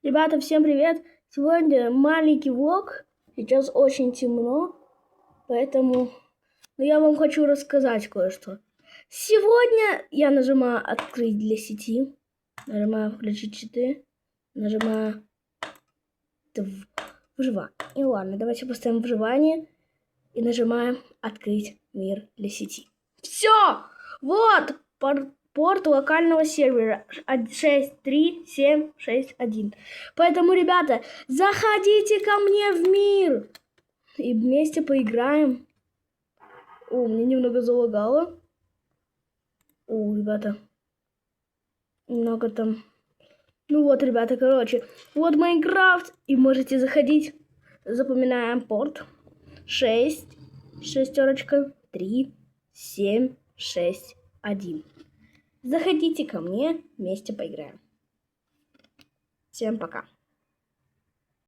Ребята, всем привет! Сегодня маленький влог. Сейчас очень темно, поэтому я вам хочу рассказать кое-что. Сегодня я нажимаю «Открыть для сети», нажимаю «Включить читы», нажимаю «Выживание». И ладно, давайте поставим «Выживание» и нажимаем «Открыть мир для сети». Все! Вот! Порт локального сервера 63761. Поэтому, ребята, заходите ко мне в мир. И вместе поиграем. О, мне немного залагало. О, ребята. Немного там. Ну вот, ребята, короче. Вот Майнкрафт. И можете заходить. Запоминаем порт. 6, 3, 7, 6, 1. Заходите ко мне, вместе поиграем. Всем пока.